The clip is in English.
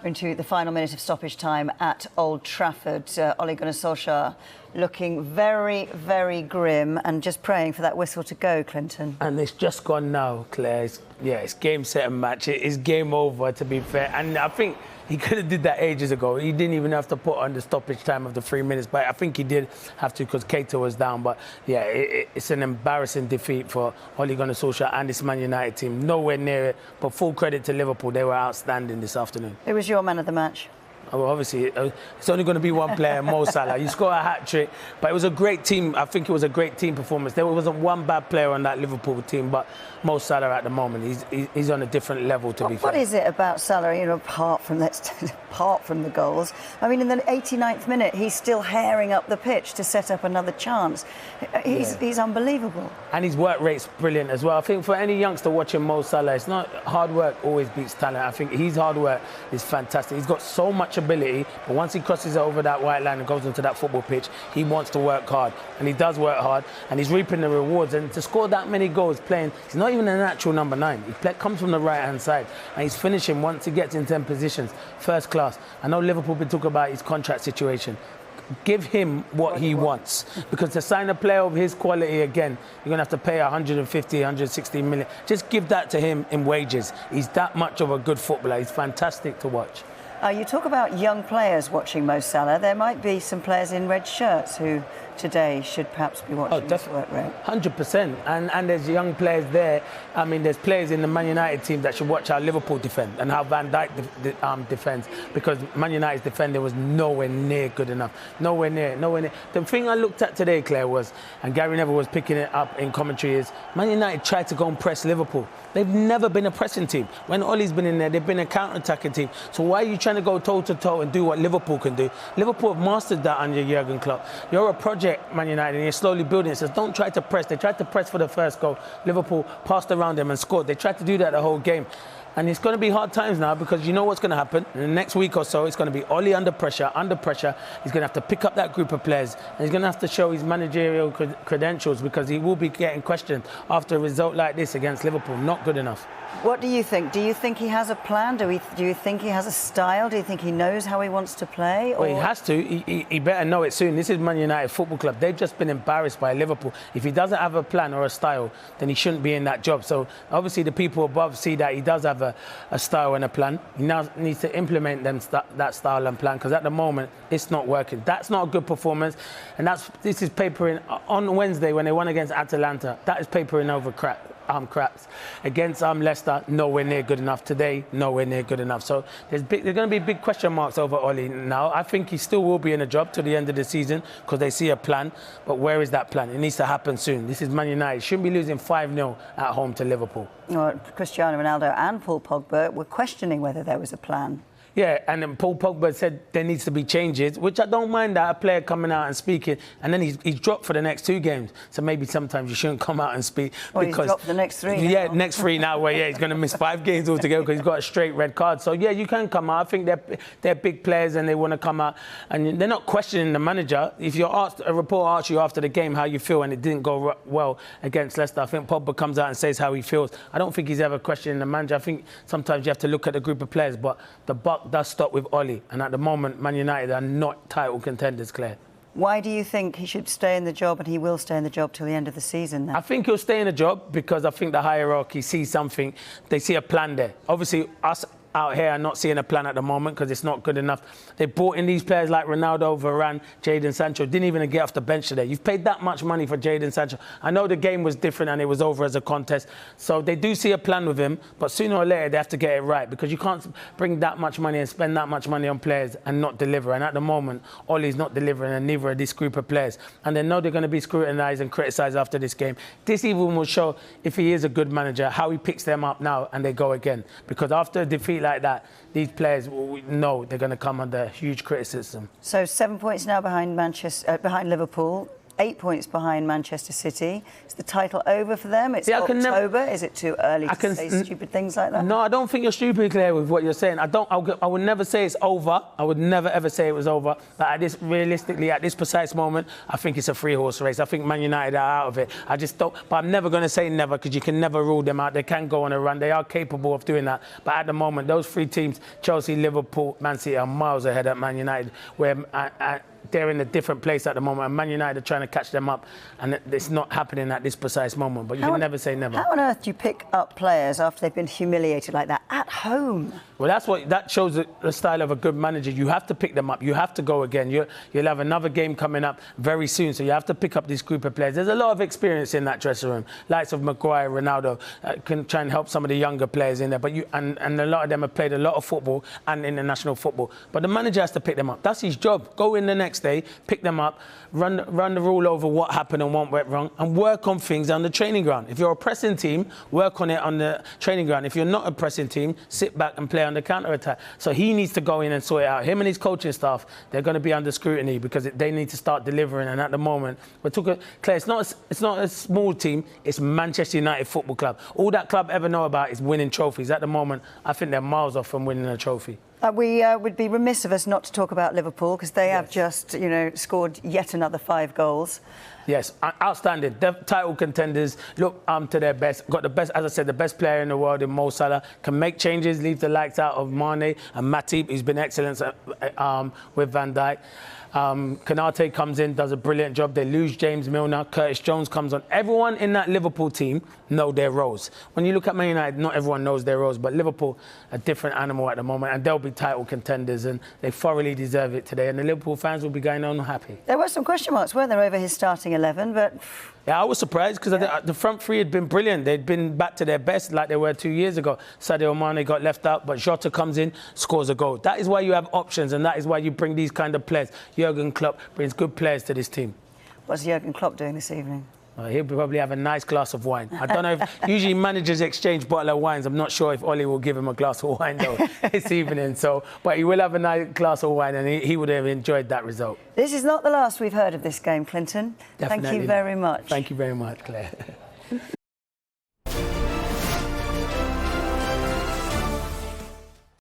Into the final minute of stoppage time at Old Trafford. Ole Gunnar Solskjaer looking very, very grim and just praying for that whistle to go, Clinton. And it's just gone now, Claire. It's game, set and match. It's game over, to be fair. And I think he could have did that ages ago. He didn't even have to put on the stoppage time of the 3 minutes, but I think he did have to because Keita was down. But yeah, it's an embarrassing defeat for Ole Gunnar Solskjaer and this Man United team. Nowhere near it, but full credit to Liverpool. They were outstanding this afternoon. Who was your man of the match? Well, obviously, it's only going to be one player, Mo Salah. You score a hat-trick, but it was a great team. I think it was a great team performance. There wasn't one bad player on that Liverpool team, but Mo Salah at the moment, he's on a different level, to be fair. What is it about Salah, apart from the goals? I mean, in the 89th minute, he's still herring up the pitch to set up another chance. He's unbelievable. And his work rate's brilliant as well. I think for any youngster watching Mo Salah, it's not hard work always beats talent. I think his hard work is fantastic. He's got so much ability, but once he crosses over that white line and goes onto that football pitch, he wants to work hard, and he does work hard, and he's reaping the rewards. And to score that many goals playing, he's not even a natural number 9. He comes from the right-hand side, and he's finishing once he gets in 10 positions. First class. I know Liverpool been talking about his contract situation. Give him what he wants, because to sign a player of his quality again, you're going to have to pay 150, 160 million. Just give that to him in wages. He's that much of a good footballer. He's fantastic to watch. You talk about young players watching Mo Salah. There might be some players in red shirts who today should perhaps be watching this work rate. 100%. And there's young players there. I mean, there's players in the Man United team that should watch how Liverpool defend and how Van Dijk defends, because Man United's defending was nowhere near good enough. Nowhere near. The thing I looked at today, Claire, was, and Gary Neville was picking it up in commentary, is Man United tried to go and press Liverpool. They've never been a pressing team. When Ole's been in there, they've been a counter-attacking team. So why are you trying to go toe-to-toe and do what Liverpool can do? Liverpool have mastered that under Jurgen Klopp. You're a project, Man United, and you're slowly building it. So don't try to press. They tried to press for the first goal. Liverpool passed around them and scored. They tried to do that the whole game. And it's going to be hard times now, because you know what's going to happen. In the next week or so, it's going to be Ole under pressure. He's going to have to pick up that group of players. And he's going to have to show his managerial credentials, because he will be getting questioned after a result like this against Liverpool. Not good enough. What do you think? Do you think he has a plan? Do you think he has a style? Do you think he knows how he wants to play? Or? Well, he has to. He better know it soon. This is Man United Football Club. They've just been embarrassed by Liverpool. If he doesn't have a plan or a style, then he shouldn't be in that job. So obviously the people above see that he does have a style and a plan. He now needs to implement that style and plan, because at the moment it's not working. That's not a good performance, and this is papering on Wednesday when they won against Atalanta. That is papering over craps. Against Leicester, nowhere near good enough. Today, nowhere near good enough. So there's going to be big question marks over Ole now. I think he still will be in a job to the end of the season, because they see a plan. But where is that plan? It needs to happen soon. This is Man United. Shouldn't be losing 5-0 at home to Liverpool. Cristiano Ronaldo and Paul Pogba were questioning whether there was a plan. Yeah, and then Paul Pogba said there needs to be changes, which I don't mind that, a player coming out and speaking, and then he's dropped for the next 2 games. So maybe sometimes you shouldn't come out and speak. Well, he's dropped for the next 3 now. Yeah, next 3 now, where he's going to miss 5 games altogether because he's got a straight red card. So yeah, you can come out. I think they're big players and they want to come out, and they're not questioning the manager. If a reporter asks you after the game how you feel and it didn't go well against Leicester, I think Pogba comes out and says how he feels. I don't think he's ever questioning the manager. I think sometimes you have to look at the group of players, but the buck does stop with Ole, and at the moment Man United are not title contenders, Claire. Why do you think he should stay in the job, and he will stay in the job till the end of the season now? I think he'll stay in the job because I think the hierarchy sees something. They see a plan there. Obviously, us out here are not seeing a plan at the moment because it's not good enough. They brought in these players like Ronaldo, Varane, Jadon Sancho. Didn't even get off the bench today. You've paid that much money for Jadon Sancho. I know the game was different and it was over as a contest. So they do see a plan with him, but sooner or later they have to get it right, because you can't bring that much money and spend that much money on players and not deliver. And at the moment, Ole's not delivering, and neither are this group of players. And they know they're going to be scrutinised and criticised after this game. This even will show, if he is a good manager, how he picks them up now and they go again. Because after a defeat like that, these players know they're going to come under huge criticism. So 7 points now behind behind Liverpool. 8 points behind Manchester City. Is the title over for them? It's October. Is it too early to say stupid things like that? No, I don't think you're stupid, Claire, with what you're saying. I would never say it's over. I would never, ever say it was over. But realistically, at this precise moment, I think it's a three-horse race. I think Man United are out of it. I just don't. But I'm never going to say never, because you can never rule them out. They can go on a run. They are capable of doing that. But at the moment, those three teams, Chelsea, Liverpool, Man City, are miles ahead at Man United, where they're in a different place at the moment, and Man United are trying to catch them up, and it's not happening at this precise moment. But you can never say never. How on earth do you pick up players after they've been humiliated like that at home? Well, that shows the style of a good manager. You have to pick them up. You have to go again. You'll have another game coming up very soon, so you have to pick up this group of players. There's a lot of experience in that dressing room. Likes of Maguire, Ronaldo can try and help some of the younger players in there. But and a lot of them have played a lot of football and international football. But the manager has to pick them up. That's his job. Go in the next day, pick them up, run the rule over what happened and what went wrong, and work on things on the training ground. If you're a pressing team, work on it on the training ground. If you're not a pressing team, sit back and play on the counter-attack. So he needs to go in and sort it out. Him and his coaching staff, they're going to be under scrutiny, because they need to start delivering. And at the moment, we're talking, Claire, it's not a small team, it's Manchester United Football Club. All that club ever know about is winning trophies. At the moment, I think they're miles off from winning a trophy. We would be remiss of us not to talk about Liverpool, because they have just, scored yet another 5 goals. Yes, outstanding. Title contenders, look to their best. Got the best, as I said, the best player in the world in Mo Salah. Can make changes, leave the lights out of Mane and Matip, who's been excellent with Van Dijk. Konate comes in, does a brilliant job. They lose James Milner. Curtis Jones comes on. Everyone in that Liverpool team know their roles. When you look at Man United, not everyone knows their roles, but Liverpool, a different animal at the moment, and they'll be title contenders, and they thoroughly deserve it today. And the Liverpool fans will be going on happy. There were some question marks, weren't there, over his starting 11, but... Yeah, I was surprised, because the front three had been brilliant. They'd been back to their best like they were 2 years ago. Sadio Mane got left out, but Jota comes in, scores a goal. That is why you have options, and that is why you bring these kind of players. Jurgen Klopp brings good players to this team. What's Jurgen Klopp doing this evening? He'll probably have a nice glass of wine. I don't know if usually managers exchange bottle of wines. I'm not sure if Ollie will give him a glass of wine though this evening. But he will have a nice glass of wine, and he would have enjoyed that result. This is not the last we've heard of this game, Clinton. Definitely Thank you very much. Thank you very much, Claire.